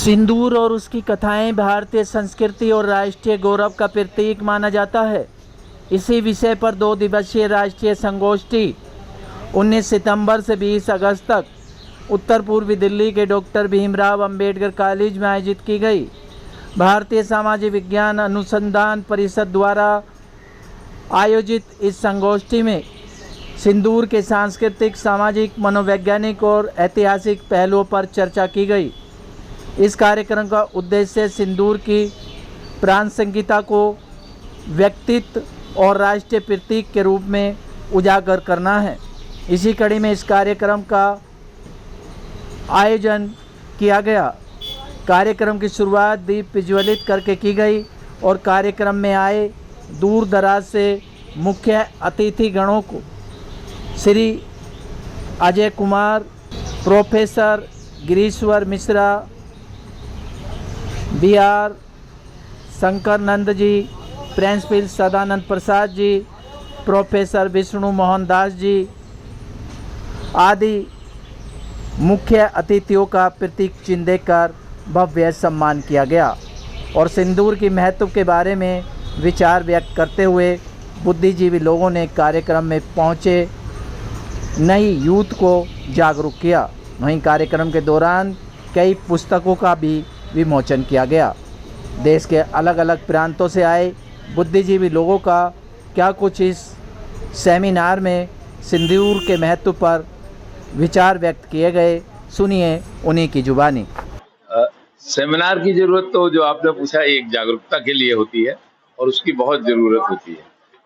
सिंदूर और उसकी कथाएं भारतीय संस्कृति और राष्ट्रीय गौरव का प्रतीक माना जाता है। इसी विषय पर 2 दिवसीय राष्ट्रीय संगोष्ठी 19 सितंबर से 20 अगस्त तक उत्तर पूर्वी दिल्ली के डॉक्टर भीमराव अंबेडकर कॉलेज में आयोजित की गई। भारतीय सामाजिक विज्ञान अनुसंधान परिषद द्वारा आयोजित इस संगोष्ठी में सिंदूर के सांस्कृतिक, सामाजिक, मनोवैज्ञानिक और ऐतिहासिक पहलुओं पर चर्चा की गई। इस कार्यक्रम का उद्देश्य सिंदूर की प्राण संहिता को व्यक्तित्व और राष्ट्रीय प्रतीक के रूप में उजागर करना है। इसी कड़ी में इस कार्यक्रम का आयोजन किया गया। कार्यक्रम की शुरुआत दीप प्रज्वलित करके की गई और कार्यक्रम में आए दूर दराज से मुख्य अतिथि गणों को Shri Ajay Kumar, professor Girishwar Mishra, BR Shankar Nand ji, principal Sadanand Prasad ji, professor Vishnu Mohan Das ji आदि मुख्य अतिथियों का प्रतीक चिन्ह देकर भव्य सम्मान किया गया और सिंदूर की महत्व के बारे में विचार व्यक्त करते हुए बुद्धिजीवी लोगों ने कार्यक्रम में पहुंचे नई यूथ को जागरूक किया। वहीं कार्यक्रम के दौरान कई पुस्तकों का भी विमोचन किया गया। देश के अलग अलग प्रांतों से आए बुद्धिजीवी लोगों का क्या कुछ इस सेमिनार में सिंदूर के महत्व पर विचार व्यक्त किए गए, सुनिए उन्हीं की जुबानी। सेमिनार की जरूरत तो जो आपने पूछा एक जागरूकता के लिए होती है और उसकी बहुत जरूरत होती है,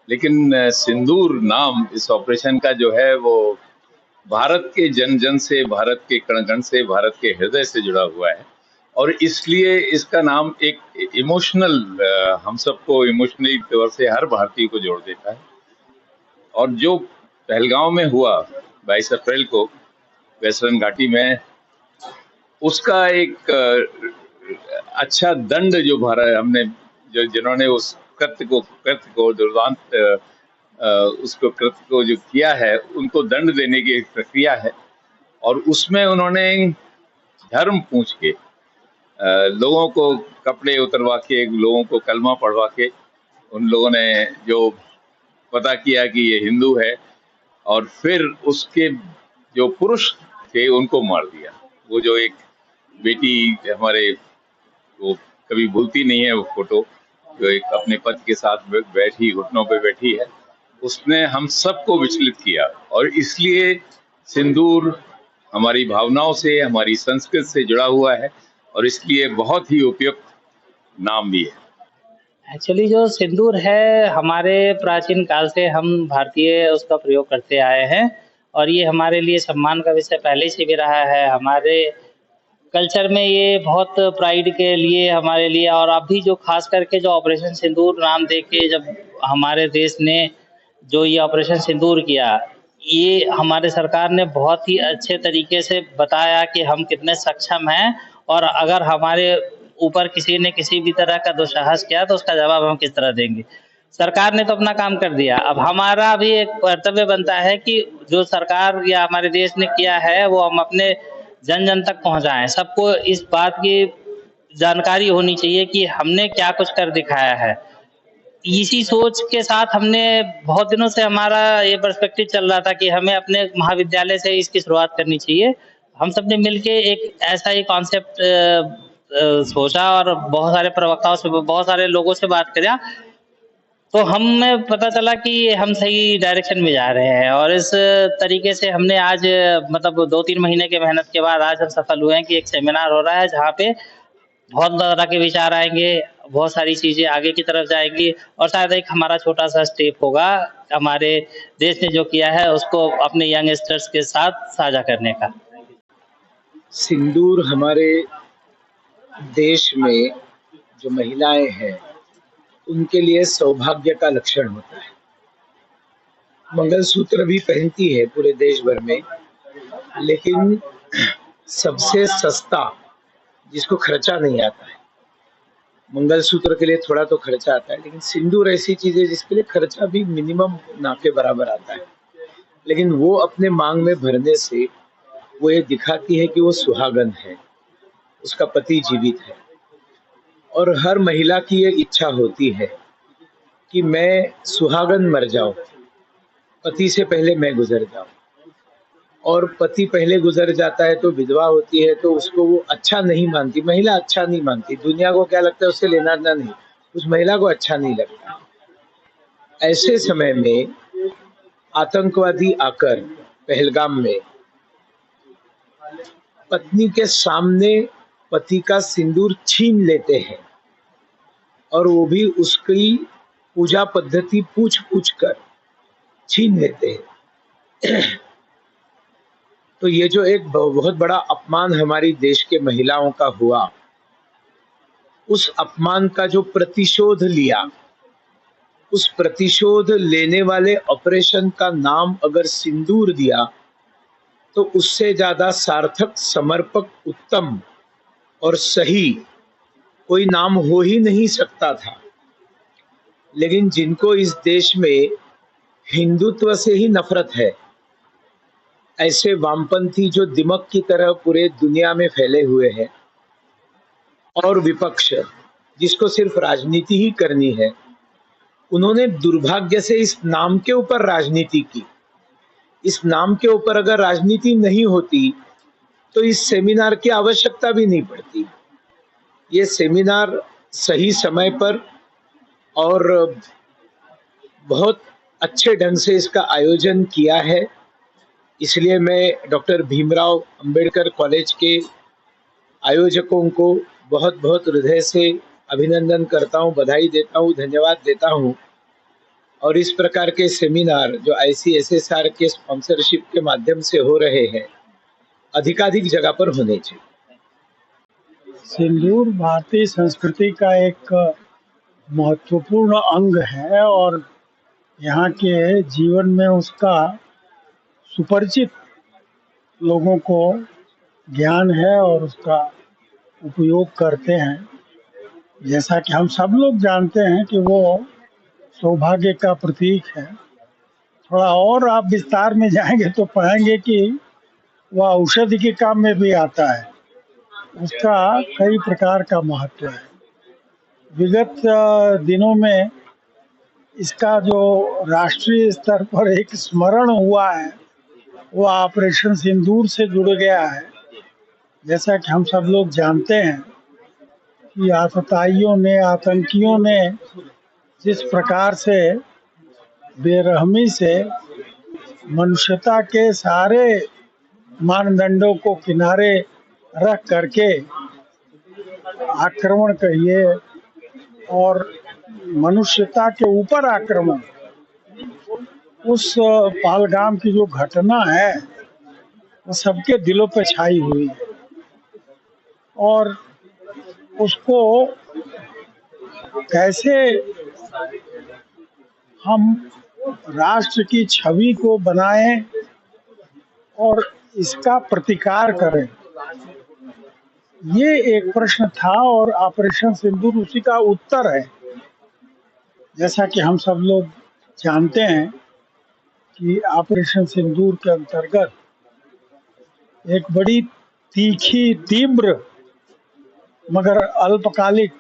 लेकिन सिंदूर नाम इस ऑपरेशन का जो है वो भारत के जन जन से, भारत के कण कण से, भारत के हृदय से जुड़ा हुआ है और इसलिए इसका नाम एक इमोशनल, हम सबको इमोशनली तौर से हर भारतीय को जोड़ देता है। और जो पहलगांव में हुआ 22 अप्रैल को वेस्टर्न घाटी में, उसका एक अच्छा दंड जो भारत हमने जो जिन्होंने उस कृत्य को दुर्दांत उसको कृत्य को जो किया है उनको दंड देने की एक प्रक्रिया है और उसमें उन्होंने धर्म पूछ के लोगों को कपड़े उतरवा के, लोगों को कलमा पढ़वा के उन लोगों ने जो पता किया कि ये हिंदू है और फिर उसके जो पुरुष थे उनको मार दिया। वो जो एक बेटी हमारे वो कभी भूलती नहीं है वो फोटो, जो एक अपने पति के साथ बैठी, घुटनों पे बैठी है, उसने हम सबको विचलित किया और इसलिए सिंदूर हमारी भावनाओं से, हमारी संस्कृति से जुड़ा हुआ है और इसलिए बहुत ही उपयुक्त नाम भी है। एक्चुअली जो सिंदूर है हमारे प्राचीन काल से हम भारतीय उसका प्रयोग करते आए हैं और ये हमारे लिए सम्मान का विषय पहले से भी रहा है। हमारे कल्चर में ये बहुत प्राइड के लिए हमारे लिए, और अभी जो खास करके जो ऑपरेशन सिंदूर नाम दे के जब हमारे देश ने जो ये ऑपरेशन सिंदूर किया, ये हमारे सरकार ने बहुत ही अच्छे तरीके से बताया कि हम कितने सक्षम हैं और अगर हमारे ऊपर किसी ने किसी भी तरह का दुस्साहस किया तो उसका जवाब हम किस तरह देंगे। सरकार ने तो अपना काम कर दिया, अब हमारा भी एक कर्तव्य बनता है कि जो सरकार या हमारे देश ने किया है वो हम अपने जन जन तक पहुंचाएं। सबको इस बात की जानकारी होनी चाहिए कि हमने क्या कुछ कर दिखाया है। इसी सोच के साथ हमने बहुत दिनों से हमारा ये पर्सपेक्टिव चल रहा था कि हमें अपने महाविद्यालय से इसकी शुरुआत करनी चाहिए। हम सबने मिलके एक ऐसा ही कॉन्सेप्ट सोचा और बहुत सारे प्रवक्ताओं से, बहुत सारे लोगों से बात किया तो हमें पता चला कि हम सही डायरेक्शन में जा रहे हैं और इस तरीके से हमने आज मतलब 2-3 महीने के मेहनत के बाद आज हम सफल हुए हैं कि एक सेमिनार हो रहा है जहाँ पे बहुत तरह के विचार आएंगे, बहुत सारी चीजें आगे की तरफ जाएंगी और शायद एक हमारा छोटा सा स्टेप होगा हमारे देश ने जो किया है उसको अपने यंगस्टर्स के साथ साझा करने का। सिंदूर हमारे देश में जो महिलाएं हैं उनके लिए सौभाग्य का लक्षण होता है। मंगलसूत्र भी पहनती है पूरे देश भर में, लेकिन सबसे सस्ता जिसको खर्चा नहीं आता है, मंगलसूत्र के लिए थोड़ा तो खर्चा आता है, लेकिन सिंदूर ऐसी चीज है जिसके लिए खर्चा भी मिनिमम ना के बराबर आता है, लेकिन वो अपने मांग में भरने से वो ये दिखाती है कि वो सुहागन है। उसका पति जीवित है, और हर महिला की ये इच्छा होती है कि मैं सुहागन मर जाऊं, पति से पहले मैं गुजर जाऊं। और पति पहले गुजर जाता है तो विधवा होती है, तो उसको वो अच्छा नहीं मानती, महिला अच्छा नहीं मानती, दुनिया को क्या लगता है उससे लेना देना नहीं, उस महिला को अच्छा नहीं लगता। ऐसे समय में आतंकवादी आकर पहलगाम में पत्नी के सामने पति का सिंदूर छीन लेते हैं, और वो भी उसकी पूजा पद्धति पूछ पूछ कर छीन लेते हैं। तो ये जो एक बहुत बड़ा अपमान हमारी देश के महिलाओं का हुआ, उस अपमान का जो प्रतिशोध लिया, उस प्रतिशोध लेने वाले ऑपरेशन का नाम अगर सिंदूर दिया, तो उससे ज्यादा सार्थक, समर्पक, उत्तम और सही कोई नाम हो ही नहीं सकता था। लेकिन जिनको इस देश में हिंदुत्व से ही नफरत है, ऐसे वामपंथी जो दिमक की तरह पूरे दुनिया में फैले हुए हैं, और विपक्ष जिसको सिर्फ राजनीति ही करनी है, उन्होंने दुर्भाग्य से इस नाम के ऊपर राजनीति की। इस नाम के ऊपर अगर राजनीति नहीं होती तो इस सेमिनार की आवश्यकता भी नहीं पड़ती। ये सेमिनार सही समय पर और बहुत अच्छे ढंग से इसका आयोजन किया है, इसलिए मैं डॉक्टर भीमराव अंबेडकर कॉलेज के आयोजकों को बहुत बहुत हृदय से अभिनंदन करता हूँ, बधाई देता हूँ, धन्यवाद देता हूँ। और इस प्रकार के सेमिनार जो ICSSR के स्पॉन्सरशिप के माध्यम से हो रहे हैं, अधिकाधिक जगह पर होने चाहिए। सिंदूर भारतीय संस्कृति का एक महत्वपूर्ण अंग है, और यहाँ के जीवन में उसका सुपरिचित लोगों को ज्ञान है और उसका उपयोग करते हैं। जैसा कि हम सब लोग जानते हैं कि वो सौभाग्य का प्रतीक है। थोड़ा और आप विस्तार में जाएंगे तो पाएंगे कि वह औषधि के काम में भी आता है, उसका कई प्रकार का महत्व है। विगत दिनों में इसका जो राष्ट्रीय स्तर पर एक स्मरण हुआ है, वो ऑपरेशन सिंदूर से जुड़ गया है। जैसा कि हम सब लोग जानते हैं कि आतताइयों ने, आतंकियों ने जिस प्रकार से बेरहमी से मनुष्यता के सारे मानदंडों को किनारे रख करके आक्रमण कहिए और मनुष्यता के ऊपर आक्रमण, उस पहलगाम की जो घटना है वो सबके दिलों पे छाई हुई है, और उसको कैसे हम राष्ट्र की छवि को बनाएं और इसका प्रतिकार करें, ये एक प्रश्न था, और ऑपरेशन सिंदूर उसी का उत्तर है। जैसा कि हम सब लोग जानते हैं कि ऑपरेशन सिंदूर के अंतर्गत एक बड़ी तीखी, तीव्र मगर अल्पकालिक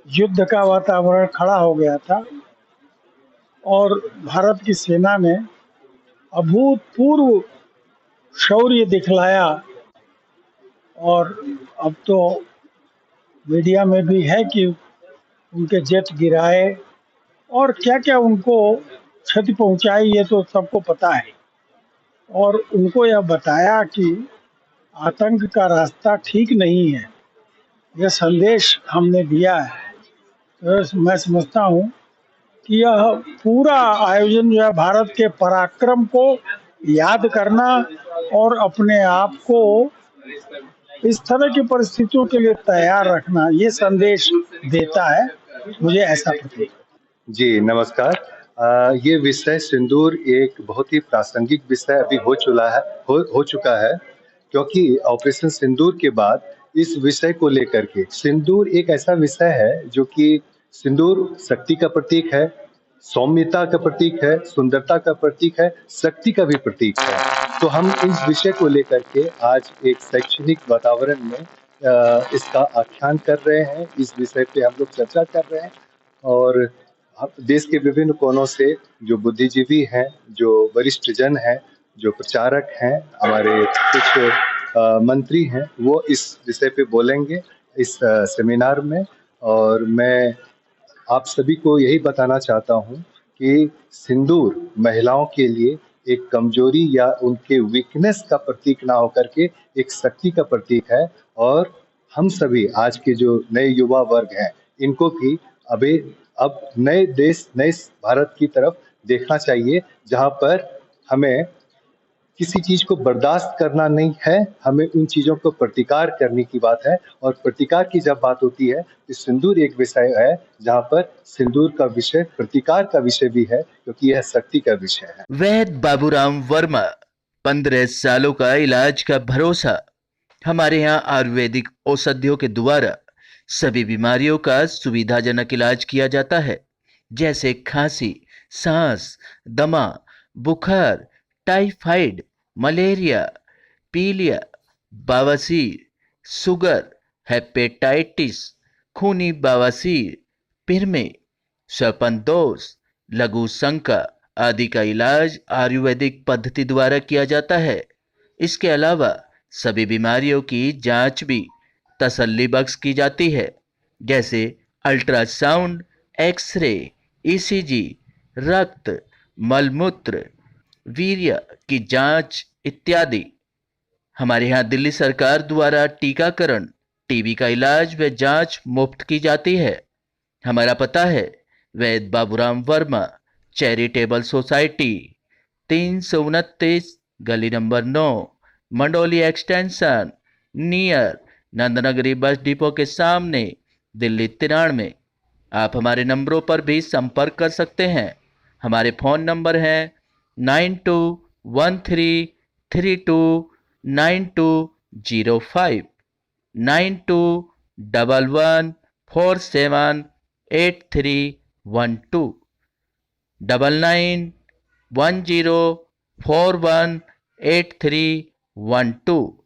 युद्ध का वातावरण खड़ा हो गया था, और भारत की सेना ने अभूतपूर्व शौर्य दिखलाया। और अब तो मीडिया में भी है कि उनके जेट गिराए और क्या क्या उनको क्षति पहुंचाई, ये तो सबको पता है। और उनको यह बताया कि आतंक का रास्ता ठीक नहीं है, यह संदेश हमने दिया है। तो मैं समझता हूँ कि यह पूरा आयोजन जो है भारत के पराक्रम को याद करना और अपने आप को इस तरह की परिस्थितियों के लिए तैयार रखना, ये संदेश देता है, मुझे ऐसा प्रतीत। जी नमस्कार। ये विषय सिंदूर एक बहुत ही प्रासंगिक विषय अभी हो चुका है, क्योंकि ऑपरेशन सिंदूर के बाद इस विषय को लेकर के, सिंदूर एक ऐसा विषय है जो कि सिंदूर शक्ति का प्रतीक है, सौम्यता का प्रतीक है, सुंदरता का प्रतीक है, शक्ति का भी प्रतीक है। तो हम इस विषय को लेकर के आज एक शैक्षणिक वातावरण में इसका आख्यान कर रहे हैं, इस विषय पे हम लोग चर्चा कर रहे हैं और देश के विभिन्न कोनों से जो बुद्धिजीवी हैं, जो वरिष्ठ जन हैं, जो प्रचारक हैं, हमारे कुछ मंत्री हैं, वो इस विषय पे बोलेंगे इस सेमिनार में। और मैं आप सभी को यही बताना चाहता हूँ कि सिंदूर महिलाओं के लिए एक कमजोरी या उनके वीकनेस का प्रतीक ना होकर के एक शक्ति का प्रतीक है। और हम सभी आज के जो नए युवा वर्ग हैं, इनको भी अब नए देश, नए भारत की तरफ देखना चाहिए, जहां पर हमें किसी चीज को बर्दाश्त करना नहीं है, हमें उन चीजों को प्रतिकार करने की बात है। और प्रतिकार की जब बात होती है तो सिंदूर एक विषय है जहां पर सिंदूर का विषय प्रतिकार का विषय भी है, क्योंकि यह शक्ति का विषय है। वैद्य बाबूराम वर्मा, 15 सालों का इलाज का भरोसा। हमारे यहाँ आयुर्वेदिक औषधियों के द्वारा सभी बीमारियों का सुविधाजनक इलाज किया जाता है, जैसे खांसी, सांस, दमा, बुखार, टाइफाइड, मलेरिया, पीलिया, बवासीर, शुगर, हेपेटाइटिस, खूनी बवासीर, पिरमे, श्वसन लघु शंका आदि का इलाज आयुर्वेदिक पद्धति द्वारा किया जाता है। इसके अलावा सभी बीमारियों की जांच भी तसल्ली बख्श की जाती है, जैसे अल्ट्रासाउंड, एक्सरे, ईसीजी, रक्त, मलमूत्र, वीर्य की जांच इत्यादि। हमारे यहाँ दिल्ली सरकार द्वारा टीकाकरण, टीबी का इलाज व जांच मुफ्त की जाती है। हमारा पता है वैद्य बाबूराम वर्मा चैरिटेबल सोसाइटी, 329 गली number 9, Mandoli extension, near Nand Nagri bus depot के सामने, दिल्ली 93। आप हमारे नंबरों पर भी संपर्क कर सकते हैं। हमारे फ़ोन नंबर हैं 9213329205, 9211478312, 9910418312।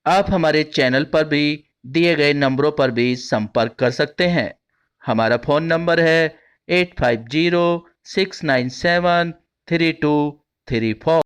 आप हमारे चैनल पर भी दिए गए नंबरों पर भी संपर्क कर सकते हैं। हमारा फ़ोन नंबर है 8506973234।